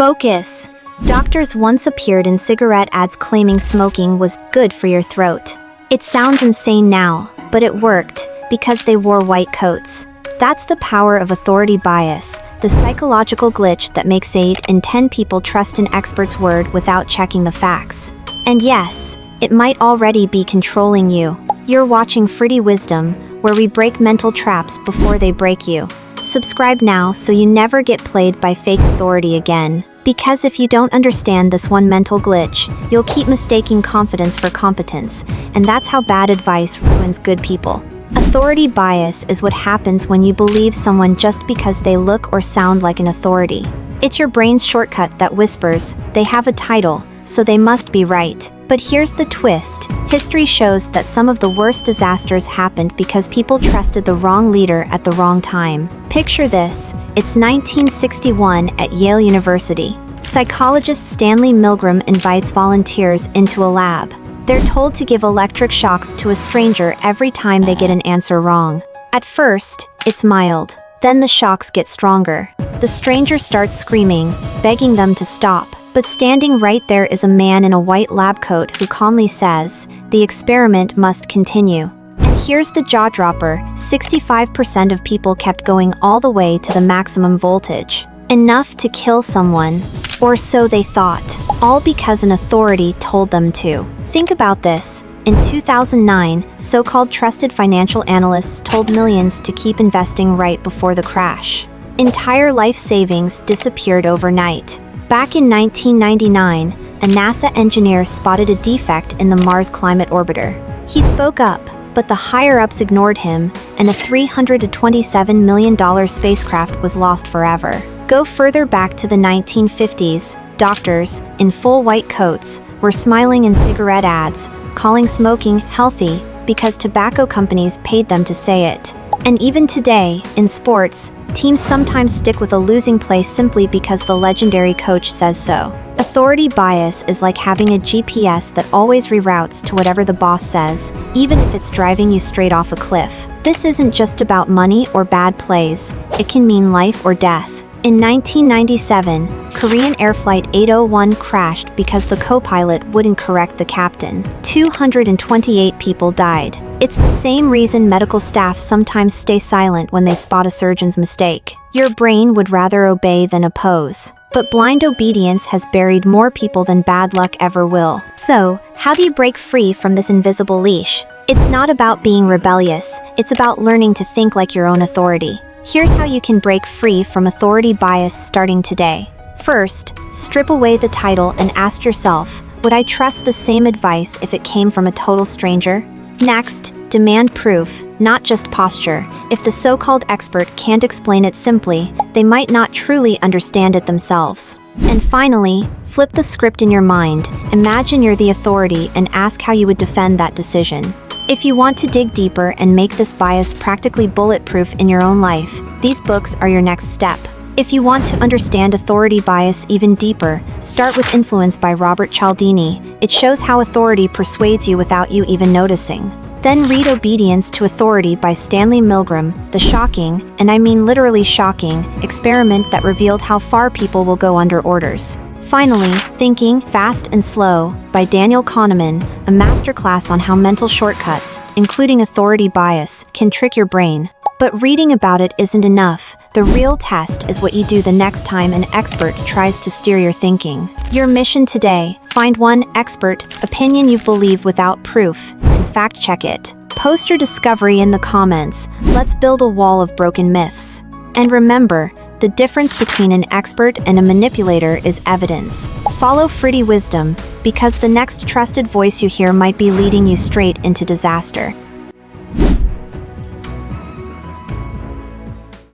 Focus. Doctors once appeared in cigarette ads claiming smoking was good for your throat. It sounds insane now, but it worked because they wore white coats. That's the power of authority bias, the psychological glitch that makes 8 in 10 people trust an expert's word without checking the facts. And yes, it might already be controlling you. You're watching Fruity Wisdom, where we break mental traps before they break you. Subscribe now so you never get played by fake authority again. Because if you don't understand this one mental glitch, you'll keep mistaking confidence for competence, and that's how bad advice ruins good people. Authority bias is what happens when you believe someone just because they look or sound like an authority. It's your brain's shortcut that whispers, they have a title, so they must be right. But here's the twist. History shows that some of the worst disasters happened because people trusted the wrong leader at the wrong time. Picture this. It's 1961 at Yale University. Psychologist Stanley Milgram invites volunteers into a lab. They're told to give electric shocks to a stranger every time they get an answer wrong. At first, it's mild. Then the shocks get stronger. The stranger starts screaming, begging them to stop. But standing right there is a man in a white lab coat who calmly says, "The experiment must continue." And here's the jaw-dropper, 65% of people kept going all the way to the maximum voltage. Enough to kill someone. Or so they thought. All because an authority told them to. Think about this. In 2009, so-called trusted financial analysts told millions to keep investing right before the crash. Entire life savings disappeared overnight. Back in 1999, a NASA engineer spotted a defect in the Mars Climate Orbiter. He spoke up, but the higher-ups ignored him, and a $327 million spacecraft was lost forever. Go further back to the 1950s, doctors, in full white coats, were smiling in cigarette ads, calling smoking healthy because tobacco companies paid them to say it. And even today, in sports, teams sometimes stick with a losing play simply because the legendary coach says so. Authority bias is like having a GPS that always reroutes to whatever the boss says, even if it's driving you straight off a cliff. This isn't just about money or bad plays. It can mean life or death. In 1997, Korean Air Flight 801 crashed because the co-pilot wouldn't correct the captain. 228 people died. It's the same reason medical staff sometimes stay silent when they spot a surgeon's mistake. Your brain would rather obey than oppose. But blind obedience has buried more people than bad luck ever will. So, how do you break free from this invisible leash? It's not about being rebellious, it's about learning to think like your own authority. Here's how you can break free from authority bias starting today. First, strip away the title and ask yourself, would I trust the same advice if it came from a total stranger? Next, demand proof, not just posture. If the so-called expert can't explain it simply, they might not truly understand it themselves. And finally, flip the script in your mind. Imagine you're the authority and ask how you would defend that decision. If you want to dig deeper and make this bias practically bulletproof in your own life, these books are your next step. If you want to understand authority bias even deeper, start with Influence by Robert Cialdini. It shows how authority persuades you without you even noticing. Then read Obedience to Authority by Stanley Milgram, the shocking, and I mean literally shocking, experiment that revealed how far people will go under orders. Finally, Thinking, Fast and Slow by Daniel Kahneman, a masterclass on how mental shortcuts, including authority bias, can trick your brain. But reading about it isn't enough. The real test is what you do the next time an expert tries to steer your thinking. Your mission today: find one expert opinion you believe without proof, and fact-check it. Post your discovery in the comments. Let's build a wall of broken myths. And remember, the difference between an expert and a manipulator is evidence. Follow Fruity Wisdom, because the next trusted voice you hear might be leading you straight into disaster.